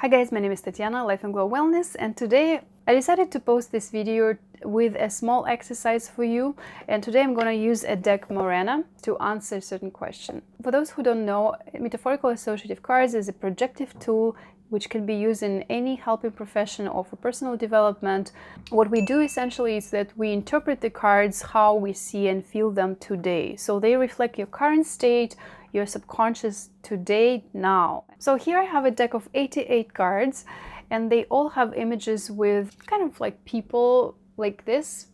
Hi guys, my name is Tatiana, Life and Glow Wellness, and today I decided to post this video with a small exercise for you. And today I'm going to use a deck Morena to answer a certain question. For those who don't know, Metaphorical Associative Cards is a projective tool which can be used in any helping profession or for personal development. What we do essentially is that we interpret the cards how we see and feel them today. So they reflect your current state, your subconscious today, now. So here I have a deck of 88 cards, and they all have images with kind of like people like this.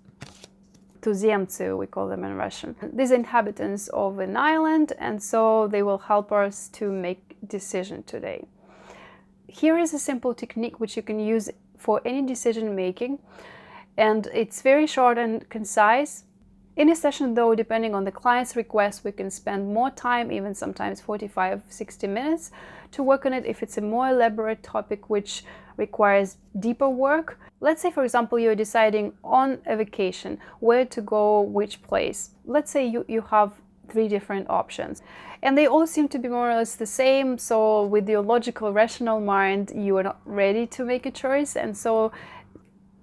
Tuzemцы, we call them in Russian. These inhabitants of an island, and so they will help us to make decision today. Here is a simple technique which you can use for any decision making, and it's very short and concise. In a session though, depending on the client's request, we can spend more time, even sometimes 45-60 minutes, to work on it if it's a more elaborate topic which requires deeper work. Let's say, for example, you're deciding on a vacation, where to go, which place. Let's say you have 3 different options, and they all seem to be more or less the same. So with your logical, rational mind, you are not ready to make a choice, and so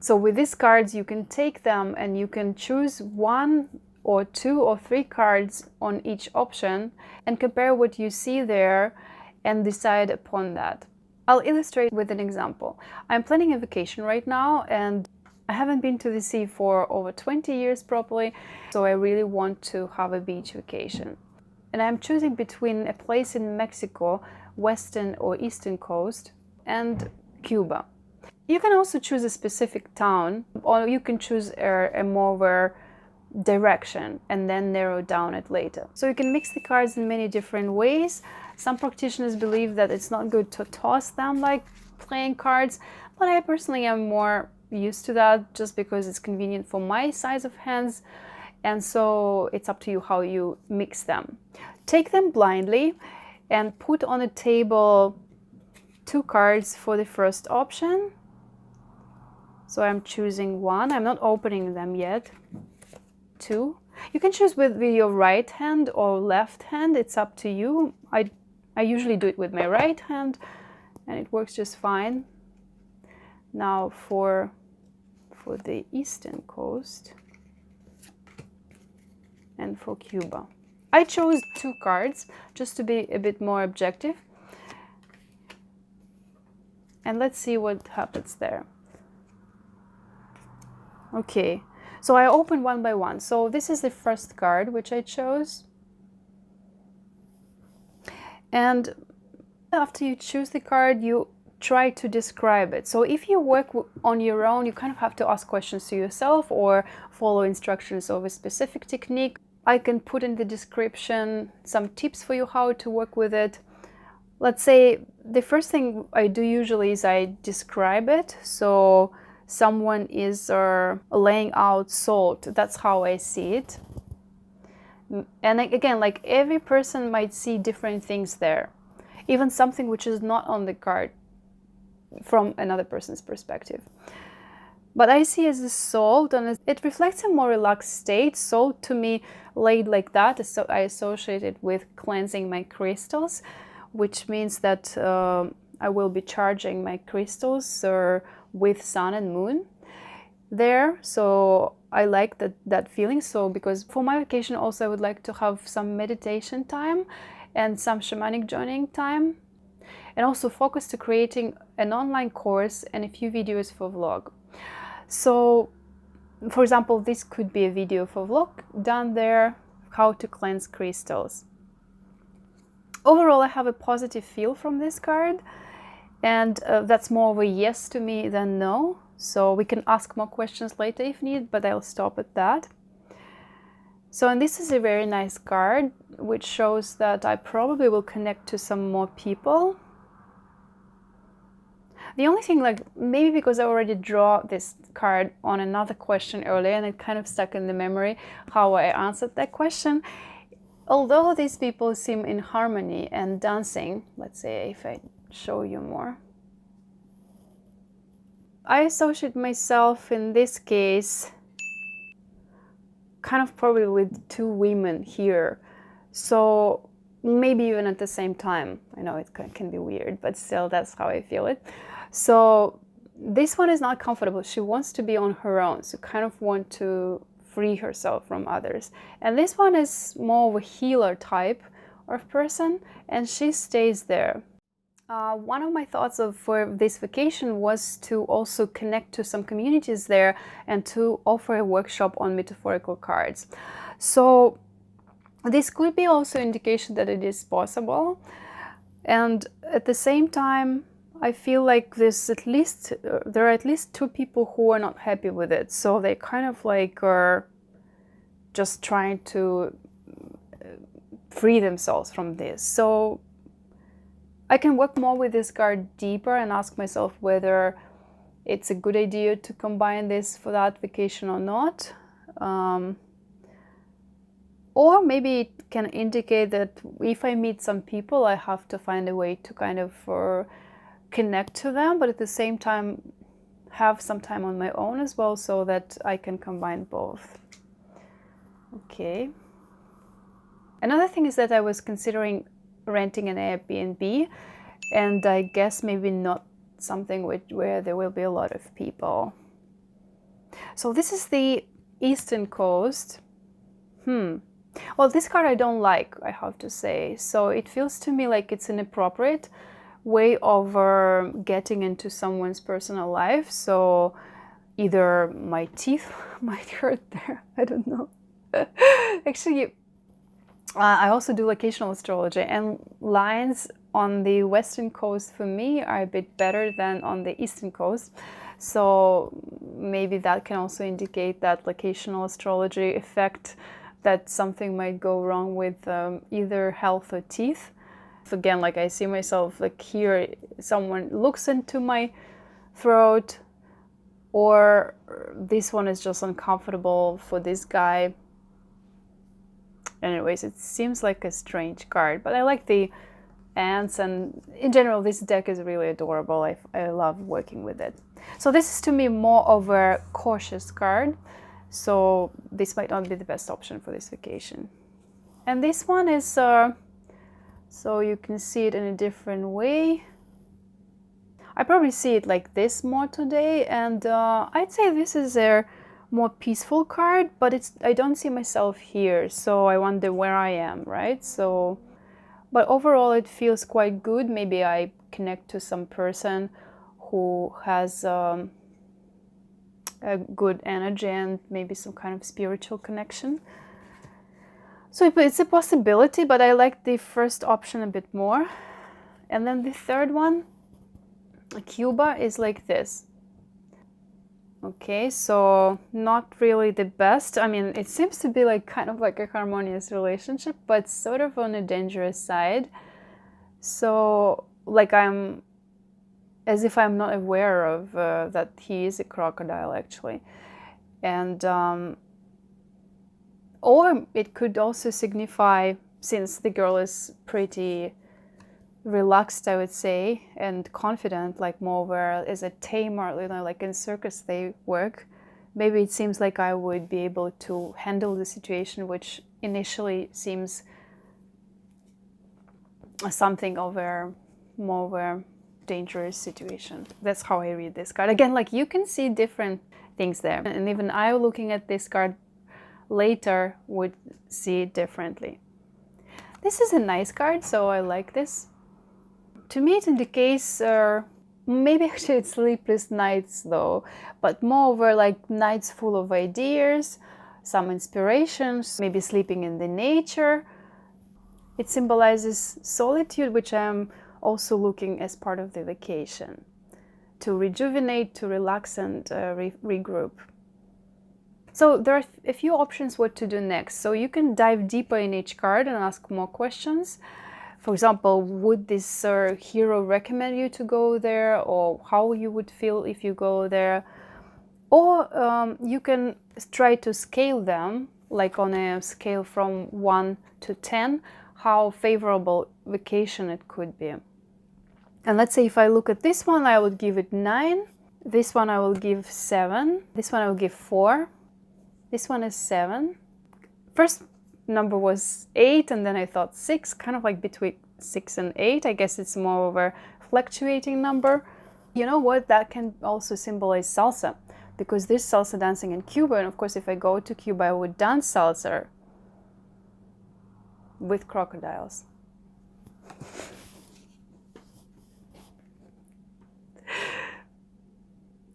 with these cards, you can take them and you can choose 1 or 2 or 3 cards on each option and compare what you see there and decide upon that. I'll illustrate with an example. I'm planning a vacation right now, and I haven't been to the sea for over 20 years properly, so I really want to have a beach vacation. And I'm choosing between a place in Mexico, western or eastern coast, and Cuba. You can also choose a specific town, or you can choose a more direction and then narrow down it later. So you can mix the cards in many different ways. Some practitioners believe that it's not good to toss them like playing cards, but I personally am more used to that just because it's convenient for my size of hands, and so it's up to you how you mix them. Take them blindly and put on a table 2 cards for the first option. So I'm choosing 1. I'm not opening them yet. 2. You can choose with your right hand or left hand. It's up to you. I usually do it with my right hand, and it works just fine. Now for the eastern coast and for Cuba. I chose 2 cards just to be a bit more objective. And let's see what happens there. Okay, so I open one by one. So this is the first card which I chose. And after you choose the card, you try to describe it. So if you work on your own, you kind of have to ask questions to yourself or follow instructions of a specific technique. I can put in the description some tips for you how to work with it. Let's say the first thing I do usually is I describe it. So someone is laying out salt. That's how I see it. And again, like every person might see different things there, even something which is not on the card from another person's perspective. But I see as a salt, and it reflects a more relaxed state. Salt to me, laid like that, so I associate it with cleansing my crystals, which means that I will be charging my crystals with sun and moon there. So I like that feeling. So because for my vacation also I would like to have some meditation time and some shamanic journeying time, and also focus to creating an online course and a few videos for vlog. So for example, this could be a video for vlog done there, how to cleanse crystals. Overall, I have a positive feel from this card, and that's more of a yes to me than no. So we can ask more questions later if needed, but I'll stop at that. So, and this is a very nice card, which shows that I probably will connect to some more people. The only thing, like maybe because I already draw this card on another question earlier and it kind of stuck in the memory how I answered that question. Although these people seem in harmony and dancing, let's say if I show you more, I associate myself in this case kind of probably with 2 women here. So maybe even at the same time. I know it can be weird, but still that's how I feel it. So this one is not comfortable. She wants to be on her own, so kind of want to free herself from others. And this one is more of a healer type of person, and she stays there. One of my thoughts for this vacation was to also connect to some communities there and to offer a workshop on metaphorical cards. So this could be also indication that it is possible. And at the same time, I feel like there are at least 2 people who are not happy with it. So they kind of like are just trying to free themselves from this. So I can work more with this card deeper and ask myself whether it's a good idea to combine this for that vacation or not. Or maybe it can indicate that if I meet some people, I have to find a way to kind of connect to them, but at the same time have some time on my own as well, so that I can combine both. Okay. Another thing is that I was considering renting an Airbnb, and I guess maybe not something where there will be a lot of people. So this is the Eastern Coast. Well, this card I don't like, I have to say. So it feels to me like it's inappropriate way of getting into someone's personal life. So either my teeth might hurt there, I don't know. Actually, I also do locational astrology, and lines on the Western coast for me are a bit better than on the Eastern coast. So maybe that can also indicate that locational astrology effect, that something might go wrong with either health or teeth. Again, like I see myself like here, someone looks into my throat, or this one is just uncomfortable for this guy. Anyways, it seems like a strange card, but I like the ants, and in general this deck is really adorable. I love working with it. So this is to me more of a cautious card, so this might not be the best option for this vacation. And this one is so you can see it in a different way. I probably see it like this more today, and I'd say this is a more peaceful card, but I don't see myself here, so I wonder where I am, right? So, but overall it feels quite good. Maybe I connect to some person who has a good energy and maybe some kind of spiritual connection. So it's a possibility, but I like the first option a bit more. And then the third one, Cuba, is like this. Okay, so not really the best. I mean, it seems to be like kind of like a harmonious relationship, but sort of on a dangerous side. So like as if I'm not aware of that he is a crocodile actually. And or it could also signify, since the girl is pretty relaxed, I would say, and confident, like more where as a tamer, you know, like in circus they work. Maybe it seems like I would be able to handle the situation, which initially seems something of a more of a dangerous situation. That's how I read this card. Again, like you can see different things there, and even I, looking at this card later, would see it differently. This is a nice card, so I like this. To me, it indicates, maybe actually it's sleepless nights though, but more over like nights full of ideas, some inspirations, maybe sleeping in the nature. It symbolizes solitude, which I'm also looking as part of the vacation, to rejuvenate, to relax, and regroup. So there are a few options what to do next. So you can dive deeper in each card and ask more questions. For example, would this hero recommend you to go there, or how you would feel if you go there? Or you can try to scale them, like on a scale from 1 to 10, how favorable vacation it could be. And let's say if I look at this one, I would give it 9. This one I will give 7. This one I will give 4. This one is 7. First number was 8, and then I thought 6, kind of like between 6 and 8. I guess it's more of a fluctuating number. You know what? That can also symbolize salsa, because there's salsa dancing in Cuba, and of course if I go to Cuba I would dance salsa with crocodiles.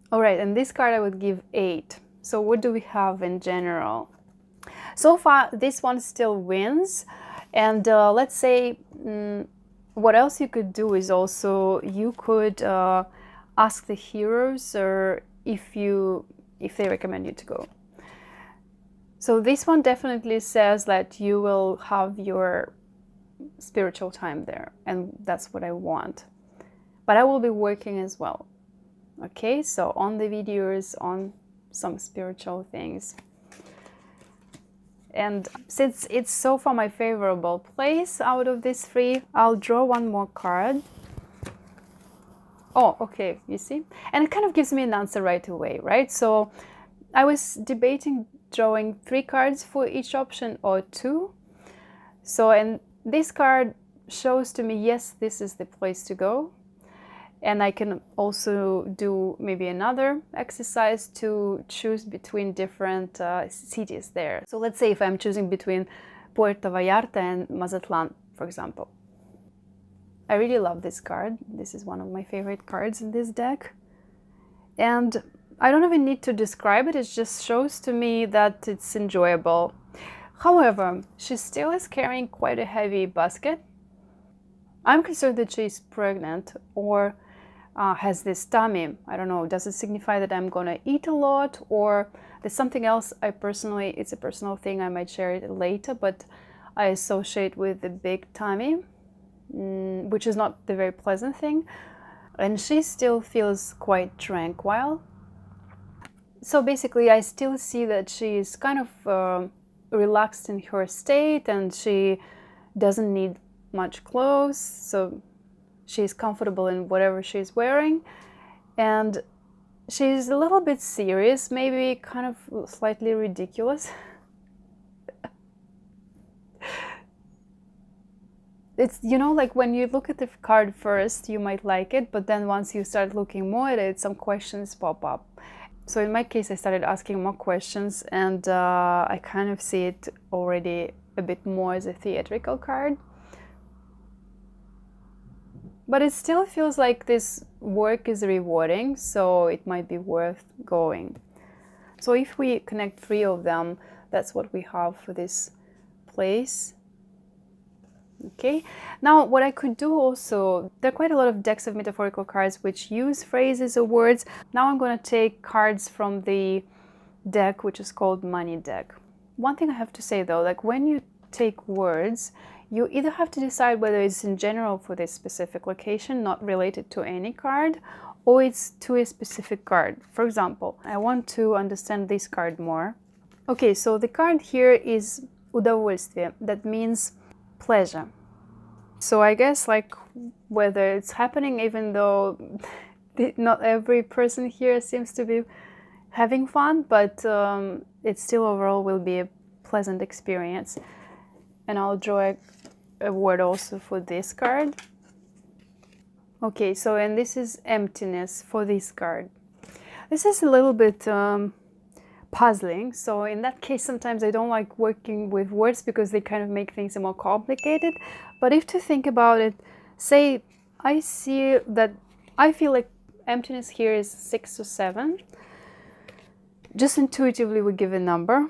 All right, and this card I would give 8. So what do we have in general? So far, this one still wins. And let's say what else you could do is also you could ask the heroes or if they recommend you to go. So this one definitely says that you will have your spiritual time there, and that's what I want. But I will be working as well. Okay, so on the videos, on some spiritual things. And since it's so far my favorable place out of these 3, I'll draw one more card. Oh, okay, you see? And it kind of gives me an answer right away, right? So I was debating drawing 3 cards for each option or 2. So, and this card shows to me, yes, this is the place to go. And I can also do maybe another exercise to choose between different cities there. So let's say if I'm choosing between Puerto Vallarta and Mazatlan, for example. I really love this card. This is one of my favorite cards in this deck. And I don't even need to describe it. It just shows to me that it's enjoyable. However, she still is carrying quite a heavy basket. I'm concerned that she's pregnant or has this tummy. I don't know, does it signify that I'm gonna eat a lot, or there's something else it's a personal thing, I might share it later, but I associate with the big tummy, which is not the very pleasant thing. And she still feels quite tranquil. So basically I still see that she is kind of relaxed in her state, and she doesn't need much clothes, so she's comfortable in whatever she's wearing, and she's a little bit serious, maybe kind of slightly ridiculous. It's, you know, like when you look at the card first, you might like it, but then once you start looking more at it, some questions pop up. So in my case, I started asking more questions, and I kind of see it already a bit more as a theatrical card. But it still feels like this work is rewarding, so it might be worth going. So if we connect 3 of them, that's what we have for this place. Okay, now what I could do also, there are quite a lot of decks of metaphorical cards which use phrases or words. Now I'm going to take cards from the deck which is called Money deck. One thing I have to say though, like when you take words, you either have to decide whether it's in general for this specific location, not related to any card, or it's to a specific card. For example, I want to understand this card more. Okay, so the card here is удовольствие, that means pleasure. So I guess like whether it's happening, even though not every person here seems to be having fun, but it still overall will be a pleasant experience. And I'll draw a word also for this card. Okay, so and this is emptiness for this card. This is a little bit puzzling. So in that case, sometimes I don't like working with words because they kind of make things more complicated. But if to think about it, say I see that I feel like emptiness here is 6 or 7. Just intuitively we give a number.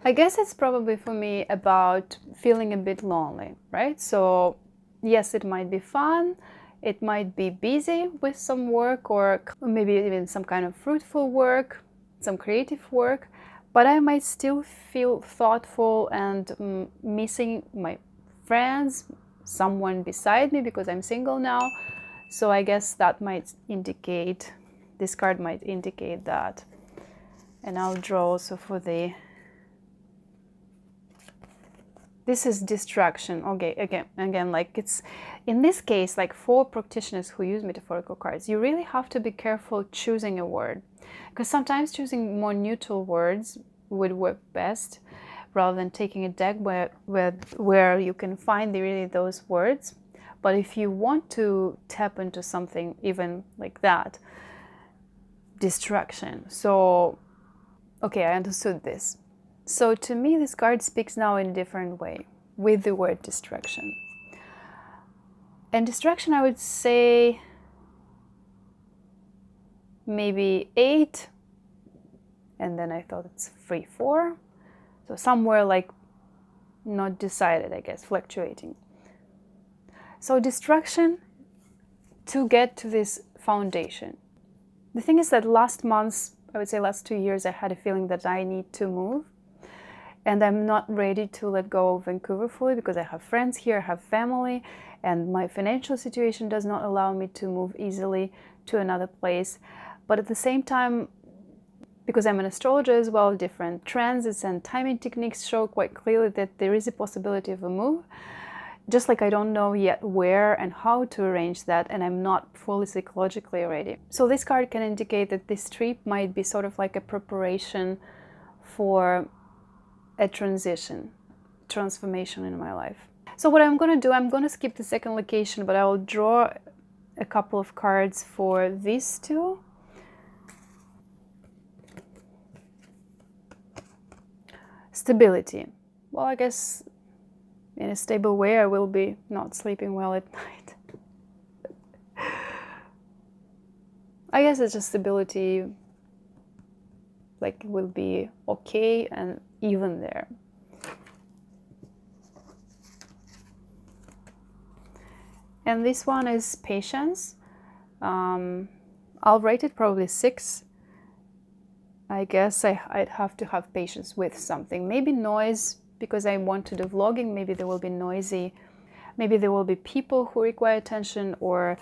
I guess it's probably for me about feeling a bit lonely, right? So yes, it might be fun, it might be busy with some work or maybe even some kind of fruitful work, some creative work, but I might still feel thoughtful and missing my friends, someone beside me because I'm single now. So I guess that might indicate, this card might indicate that. And I'll draw also for the... This is distraction. Okay, again, like it's, in this case, like for practitioners who use metaphorical cards, you really have to be careful choosing a word. Because sometimes choosing more neutral words would work best. rather than taking a deck where you can find really those words. But if you want to tap into something even like that, distraction. So, okay, I understood this. So to me, this card speaks now in a different way with the word distraction. And distraction, I would say maybe 8, and then I thought it's 3, 4. So somewhere like not decided, I guess, fluctuating. So distraction to get to this foundation. The thing is that last months, I would say last 2 years, I had a feeling that I need to move. And I'm not ready to let go of Vancouver fully because I have friends here, I have family, and my financial situation does not allow me to move easily to another place. But at the same time, because I'm an astrologer as well, different transits and timing techniques show quite clearly that there is a possibility of a move. Just like I don't know yet where and how to arrange that, and I'm not fully psychologically ready. So this card can indicate that this trip might be sort of like a preparation for a transformation in my life. So what I'm going to do, I'm going to skip the second location, but I will draw a couple of cards for these two. Stability. Well, I guess in a stable way I will be not sleeping well at night. I guess it's just stability, like will be okay and even there. And this one is patience. I'll rate it probably 6. I guess I'd have to have patience with something. Maybe noise, because I want to do vlogging. Maybe there will be noisy. Maybe there will be people who require attention, or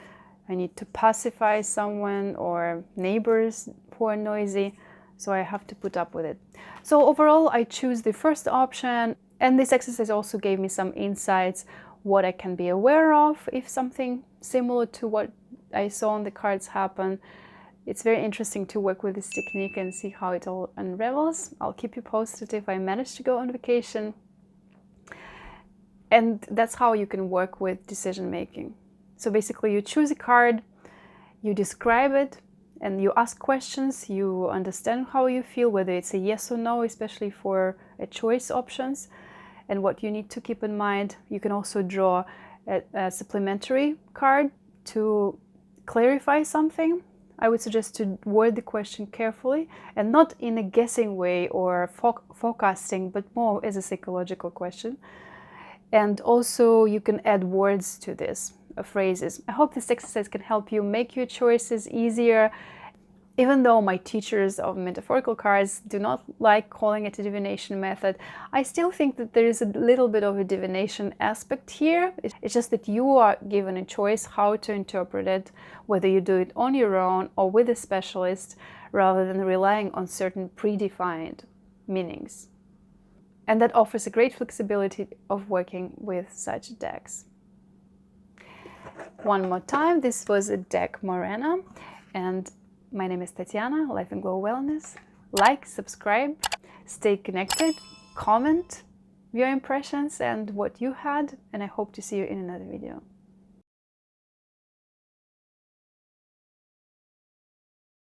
I need to pacify someone, or neighbors who are noisy. So I have to put up with it. So overall, I choose the first option. And this exercise also gave me some insights, what I can be aware of if something similar to what I saw on the cards happen. It's very interesting to work with this technique and see how it all unravels. I'll keep you posted if I manage to go on vacation. And that's how you can work with decision making. So basically you choose a card, you describe it, and you ask questions, you understand how you feel, whether it's a yes or no, especially for a choice options, and what you need to keep in mind. You can also draw a supplementary card to clarify something. I would suggest to word the question carefully and not in a guessing way or forecasting, but more as a psychological question. And also you can add words to this, phrases. I hope this exercise can help you make your choices easier. Even though my teachers of metaphorical cards do not like calling it a divination method, I still think that there is a little bit of a divination aspect here. It's just that you are given a choice how to interpret it, whether you do it on your own or with a specialist, rather than relying on certain predefined meanings. And that offers a great flexibility of working with such decks. One more time, this was a deck Morena, and my name is Tatiana, Life and Glow Wellness. Like, subscribe, stay connected, comment your impressions and what you had, and I hope to see you in another video.